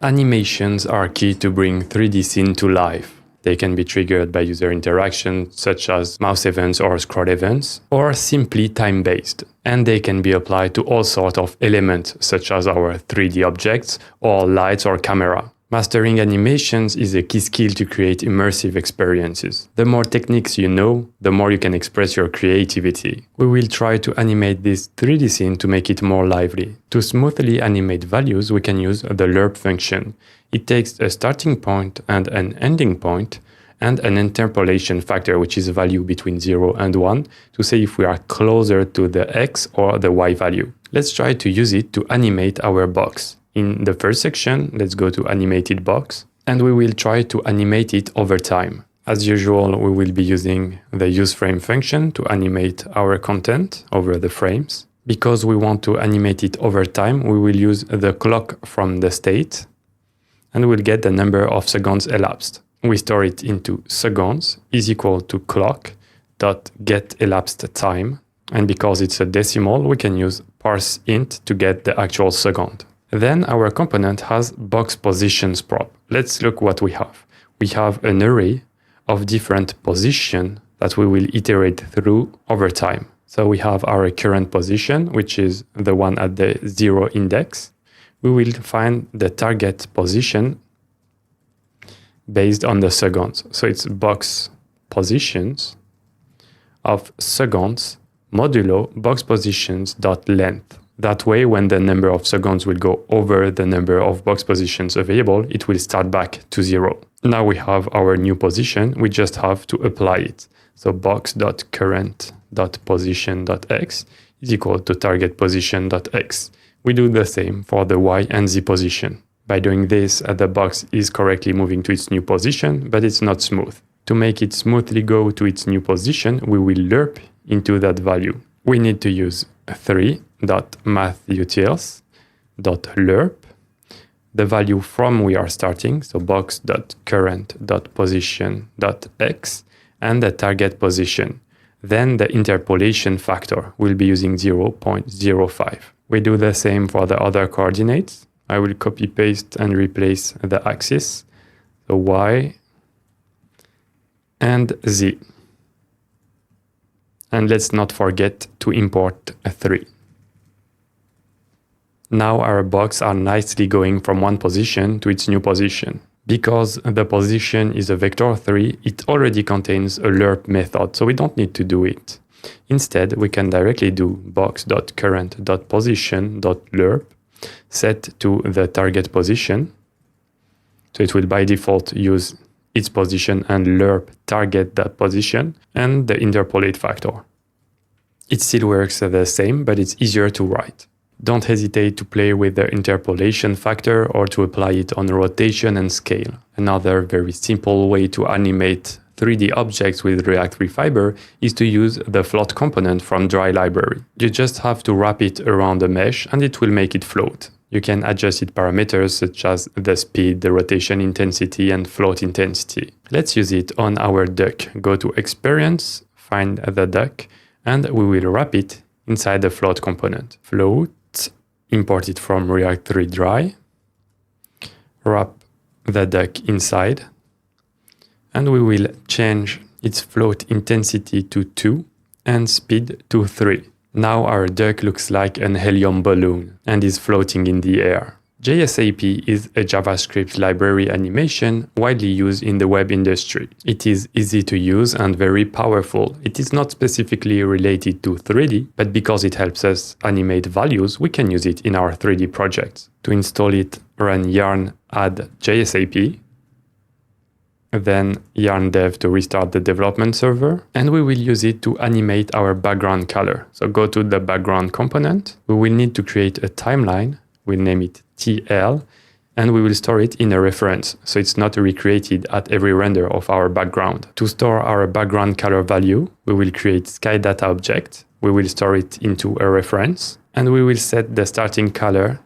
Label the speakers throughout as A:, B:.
A: Animations are key to bring 3D scene to life. They can be triggered by user interaction, such as mouse events or scroll events, or simply time-based. And they can be applied to all sorts of elements, such as our 3D objects, or lights or camera. Mastering animations is a key skill to create immersive experiences. The more techniques you know, the more you can express your creativity. We will try to animate this 3D scene to make it more lively. To smoothly animate values, we can use the lerp function. It takes a starting point and an ending point, and an interpolation factor, which is a value between 0 and 1, to say if we are closer to the x or the y value. Let's try to use it to animate our box. In the first section, let's go to animated box, and we will try to animate it over time. As usual, we will be using the useFrame function to animate our content over the frames. Because we want to animate it over time, we will use the clock from the state, and we'll get the number of seconds elapsed. We store it into seconds is equal to clock dot get elapsed time, and because it's a decimal, we can use parse int to get the actual second. Then our component has box positions prop. Let's look what we have. We have an array of different positions that we will iterate through over time. So we have our current position, which is the one at the 0 index. We will find the target position based on the seconds. So it's box positions of seconds modulo box positions dot length. That way, when the number of seconds will go over the number of box positions available, it will start back to 0. Now we have our new position, we just have to apply it. So box.current.position.x is equal to target position.x. We do the same for the y and z position. By doing this, the box is correctly moving to its new position, but it's not smooth. To make it smoothly go to its new position, we will lerp into that value. We need to use 3.mathutils.lerp, the value from we are starting, so box.current.position.x, and the target position. Then the interpolation factor will be using 0.05. We do the same for the other coordinates. I will copy paste and replace the axis, so y and z. And let's not forget to import a 3. Now our box are nicely going from one position to its new position. Because the position is a vector 3, it already contains a lerp method, so we don't need to do it. Instead, we can directly do box.current.position.lerp set to the target position. So it will by default use its position and lerp target that position and the interpolate factor. It still works the same, but it's easier to write. Don't hesitate to play with the interpolation factor or to apply it on rotation and scale. Another very simple way to animate 3D objects with React Refiber is to use the float component from Dry library. You just have to wrap it around the mesh and it will make it float. You can adjust its parameters such as the speed, the rotation intensity, and float intensity. Let's use it on our duck. Go to Experience, find the duck, and we will wrap it inside the float component. Float, import it from React 3 Dry, wrap the duck inside, and we will change its float intensity to 2 and speed to 3. Now our duck looks like an helium balloon and is floating in the air. JSAP is a JavaScript library animation widely used in the web industry. It is easy to use and very powerful. It is not specifically related to 3D, but because it helps us animate values, we can use it in our 3D projects. To install it, run yarn add JSAP, then yarn dev to restart the development server, and we will use it to animate our background color. So go to the background component. We will need to create a timeline. We'll name it TL, and we will store it in a reference, so it's not recreated at every render of our background. To store our background color value, we will create SkyData object. We will store it into a reference, and we will set the starting color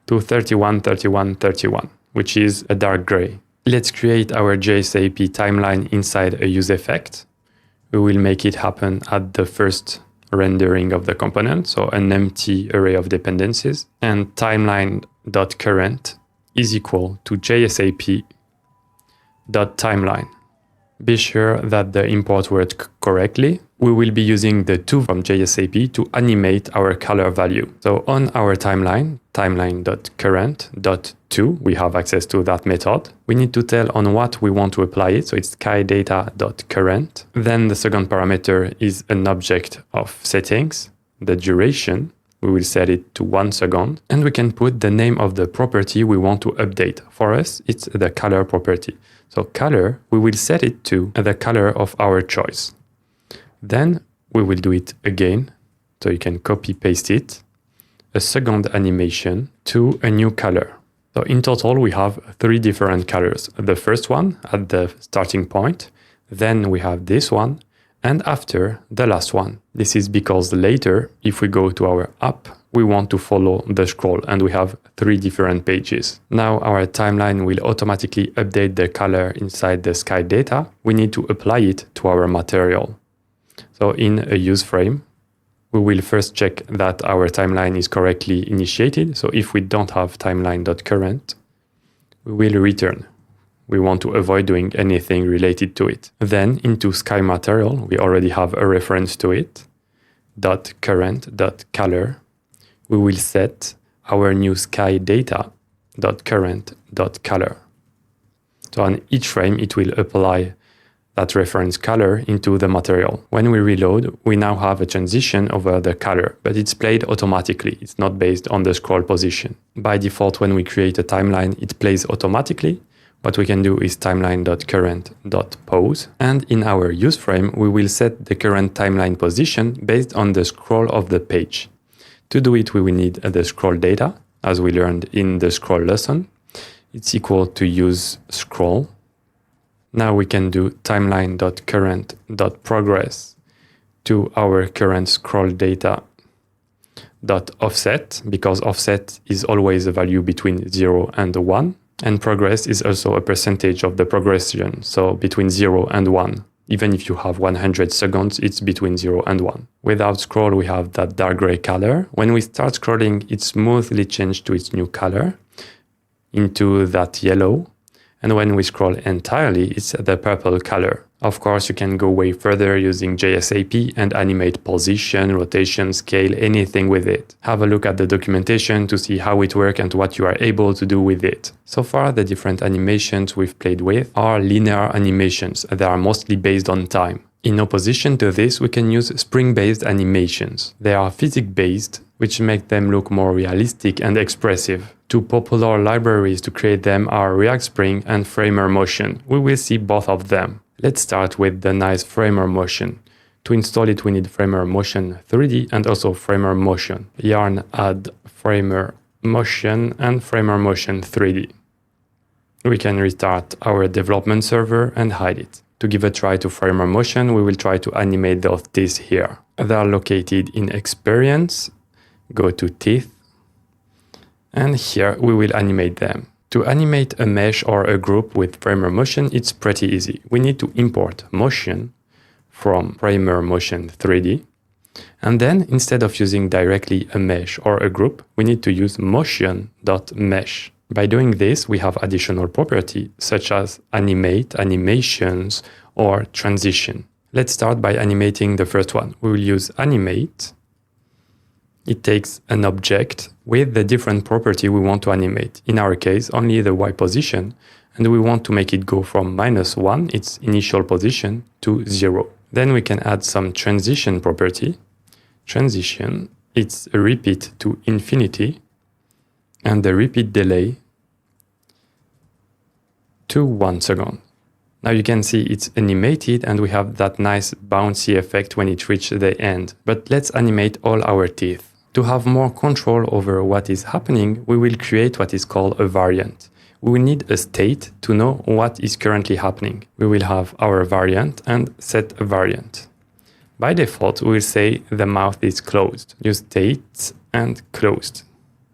A: to 31, 31, 31, which is a dark gray. Let's create our JSAP timeline inside a use effect. We will make it happen at the first rendering of the component, so an empty array of dependencies. And timeline.current is equal to JSAP.timeline. Be sure that the import works correctly. We will be using the to from JSAP to animate our color value. So on our timeline, timeline.current.to, we have access to that method. We need to tell on what we want to apply it. So it's sky_data.current. Then the second parameter is an object of settings, the duration. We will set it to 1 second. And we can put the name of the property we want to update. For us, it's the color property. So color, we will set it to the color of our choice. Then we will do it again. So you can copy paste it. A second animation to a new color. So in total, we have 3 different colors. The first one at the starting point. Then we have this one. And after, the last one. This is because later, if we go to our app, we want to follow the scroll and we have 3 different pages. Now our timeline will automatically update the color inside the sky data. We need to apply it to our material. So in a use frame, we will first check that our timeline is correctly initiated. So if we don't have timeline.current, we will return. We want to avoid doing anything related to it. Then into sky material, we already have a reference to it. .current.color. We will set our new sky data.current.color. So on each frame, it will apply that reference color into the material. When we reload, we now have a transition over the color, but it's played automatically. It's not based on the scroll position. By default, when we create a timeline, it plays automatically. What we can do is timeline.current.pose. And in our use frame, we will set the current timeline position based on the scroll of the page. To do it, we will need the scroll data, as we learned in the scroll lesson. It's equal to use scroll. Now we can do timeline.current.progress to our current scroll data .offset, because offset is always a value between 0 and 1. And progress is also a percentage of the progression, so between 0 and 1. Even if you have 100 seconds, it's between 0 and 1. Without scroll, we have that dark gray color. When we start scrolling, it smoothly changes to its new color, into that yellow. And when we scroll entirely, it's the purple color. Of course, you can go way further using JSAP and animate position, rotation, scale, anything with it. Have a look at the documentation to see how it works and what you are able to do with it. So far, the different animations we've played with are linear animations. They are mostly based on time. In opposition to this, we can use spring-based animations. They are physics-based, which make them look more realistic and expressive. Two popular libraries to create them are React Spring and Framer Motion. We will see both of them. Let's start with the nice Framer Motion. To install it, we need Framer Motion 3D and also Framer Motion. Yarn add Framer Motion and Framer Motion 3D. We can restart our development server and hide it. To give a try to Framer Motion, we will try to animate those teeth here. They are located in Experience. Go to Teeth. And here we will animate them. To animate a mesh or a group with Framer Motion, it's pretty easy. We need to import Motion from Framer Motion 3D. And then instead of using directly a mesh or a group, we need to use motion.mesh. By doing this, we have additional property such as animate, animations, or transition. Let's start by animating the first one. We will use animate. It takes an object with the different property we want to animate. In our case, only the Y position, and we want to make it go from -1, its initial position, to 0. Then we can add some transition property. Transition, it's a repeat to infinity, and the repeat delay to 1 second. Now you can see it's animated and we have that nice bouncy effect when it reaches the end. But let's animate all our teeth. To have more control over what is happening, we will create what is called a variant. We will need a state to know what is currently happening. We will have our variant and set a variant. By default, we will say the mouth is closed. Use state and closed.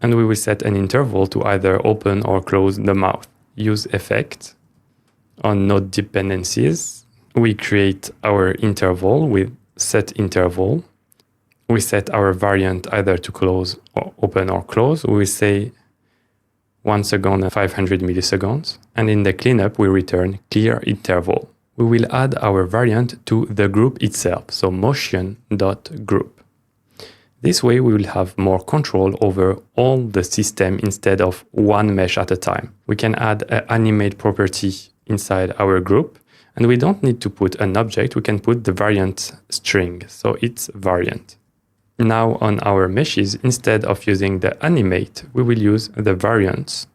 A: And we will set an interval to either open or close the mouth. Use effect. On node dependencies, we create our interval with set interval. We set our variant either to close or open or close. We say 1 second and 500 milliseconds. And in the cleanup, we return clear interval. We will add our variant to the group itself, so motion.group. This way, we will have more control over all the system instead of one mesh at a time. We can add an animate property inside our group, and we don't need to put an object, we can put the variant string, so it's variant. Now on our meshes, instead of using the animate, we will use the variants.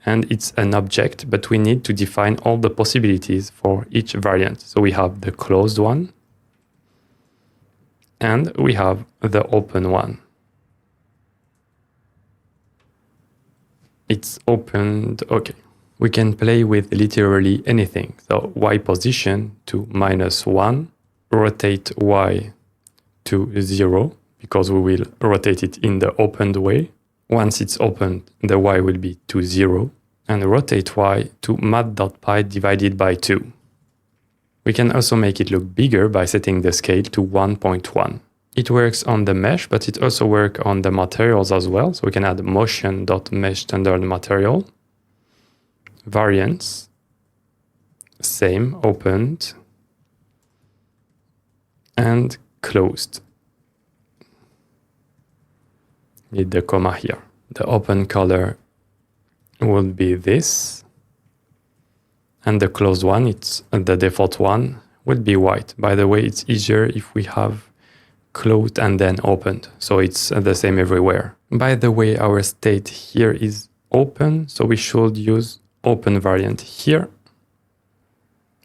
A: And it's an object, but we need to define all the possibilities for each variant. So we have the closed one, and we have the open one. It's opened, okay. We can play with literally anything. So Y position to -1, rotate Y to 0, because we will rotate it in the opened way. Once it's opened, the Y will be to 0, and rotate Y to mat.pi divided by 2. We can also make it look bigger by setting the scale to 1.1. It works on the mesh, but it also works on the materials as well. So we can add motion.mesh standard material, variants, same, opened, and closed. Need the comma here. The open color will be this, and the closed one, it's the default one, will be white. By the way, it's easier if we have closed and then opened, so it's the same everywhere. By the way, our state here is open, so we should use open variant here.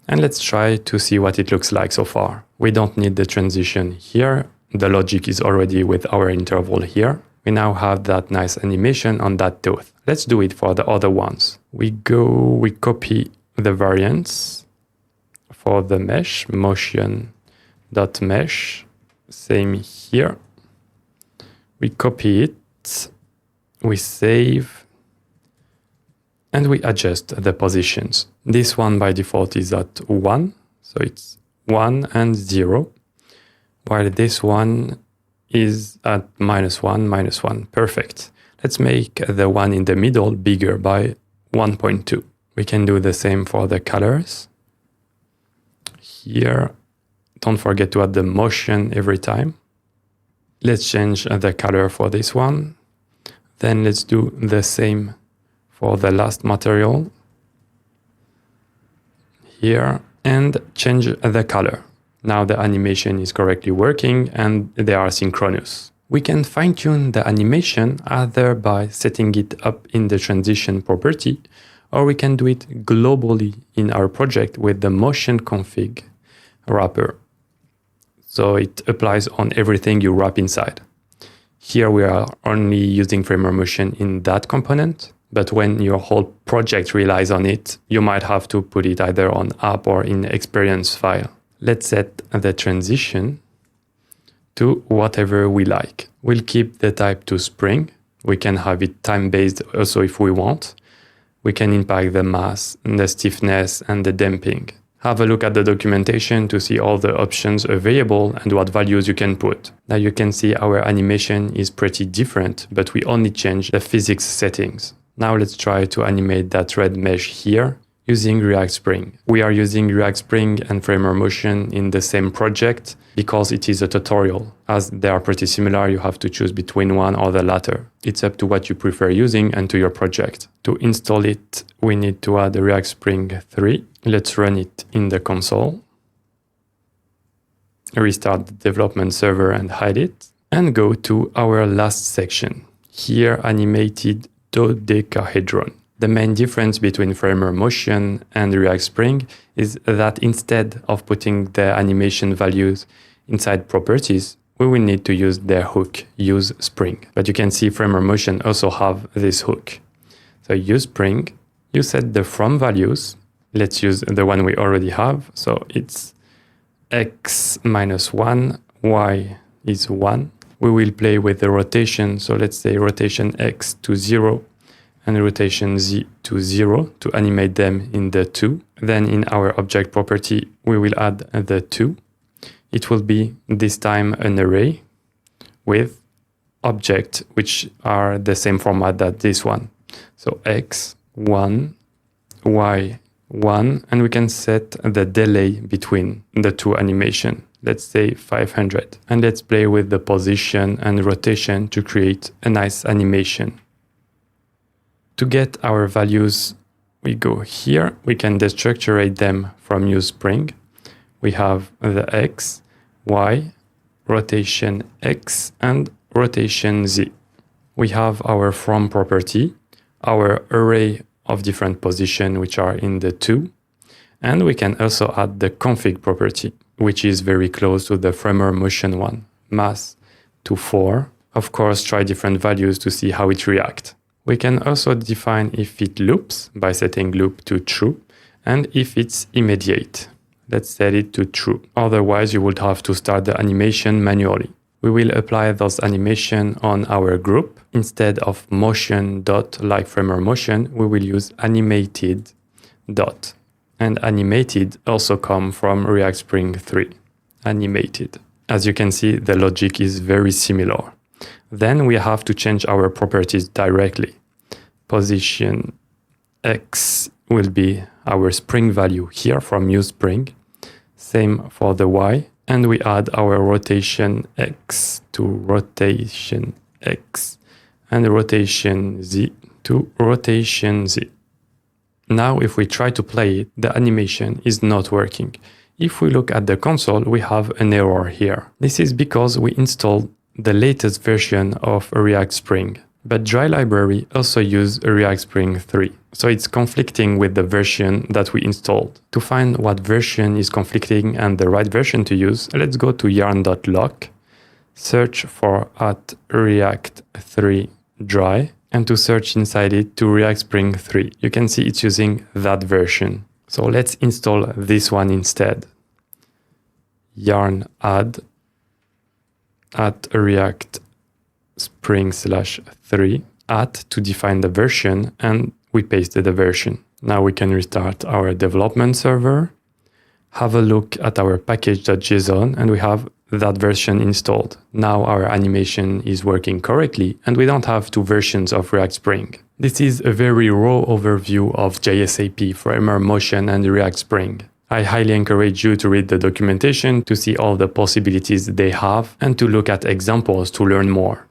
A: And let's try to see what it looks like so far. We don't need the transition here. The logic is already with our interval here. We now have that nice animation on that tooth. Let's do it for the other ones. We copy the variants for the mesh, motion.mesh, same here. We copy it, we save, and we adjust the positions. This one by default is at 1, so it's 1 and 0, while this one is at -1, -1. Perfect. Let's make the one in the middle bigger by 1.2. We can do the same for the colors. Here, don't forget to add the motion every time. Let's change the color for this one. Then let's do the same for the last material. Here, and change the color. Now the animation is correctly working and they are synchronous. We can fine-tune the animation either by setting it up in the transition property, or we can do it globally in our project with the motion config wrapper. So it applies on everything you wrap inside. Here we are only using Framer Motion in that component, but when your whole project relies on it, you might have to put it either on app or in experience file. Let's set the transition to whatever we like. We'll keep the type to spring. We can have it time-based also if we want. We can impact the mass, the stiffness, and the damping. Have a look at the documentation to see all the options available and what values you can put. Now you can see our animation is pretty different, but we only change the physics settings. Now let's try to animate that red mesh here using React Spring. We are using React Spring and Framer Motion in the same project because it is a tutorial. As they are pretty similar, you have to choose between one or the latter. It's up to what you prefer using and to your project. To install it, we need to add React Spring 3. Let's run it in the console. Restart the development server and hide it. And go to our last section. Here, animated dodecahedron. The main difference between Framer Motion and React Spring is that instead of putting the animation values inside properties, we will need to use their hook, use Spring. But you can see Framer Motion also have this hook. So use Spring, you set the from values. Let's use the one we already have. So it's x minus 1, y is 1. We will play with the rotation. So let's say rotation x to 0 and rotation z to 0 to animate them in the 2. Then in our object property, we will add the 2. It will be this time an array with objects which are the same format that this one. So X, 1, Y, 1, and we can set the delay between the two animation. Let's say 500. And let's play with the position and rotation to create a nice animation. To get our values, we go here. We can destructurate them from useSpring. We have the X, Y, rotation X, and rotation Z. We have our from property, our array of different positions which are in the 2, and we can also add the config property, which is very close to the Framer Motion one, mass to 4. Of course, try different values to see how it reacts. We can also define if it loops by setting loop to true, and if it's immediate. Let's set it to true. Otherwise, you would have to start the animation manually. We will apply those animation on our group. Instead of motion dot like Framer Motion, we will use animated dot. And animated also come from React Spring 3. Animated. As you can see, the logic is very similar. Then we have to change our properties directly. Position X will be our Spring value here from useSpring. Same for the Y. And we add our rotation X to rotation X and rotation Z to rotation Z. Now, if we try to play it, the animation is not working. If we look at the console, we have an error here. This is because we installed the latest version of React Spring. But Dry Library also uses React Spring 3. So it's conflicting with the version that we installed. To find what version is conflicting and the right version to use, let's go to yarn.lock, search for @React 3 Dry, and to search inside it to React Spring 3. You can see it's using that version. So let's install this one instead. Yarn add @React Spring /3 to define the version, and we pasted the version. Now we can restart our development server, have a look at our package.json, and we have that version installed. Now our animation is working correctly, and we don't have two versions of React Spring. This is a very raw overview of JSAP, Framer Motion, and React Spring. I highly encourage you to read the documentation to see all the possibilities they have and to look at examples to learn more.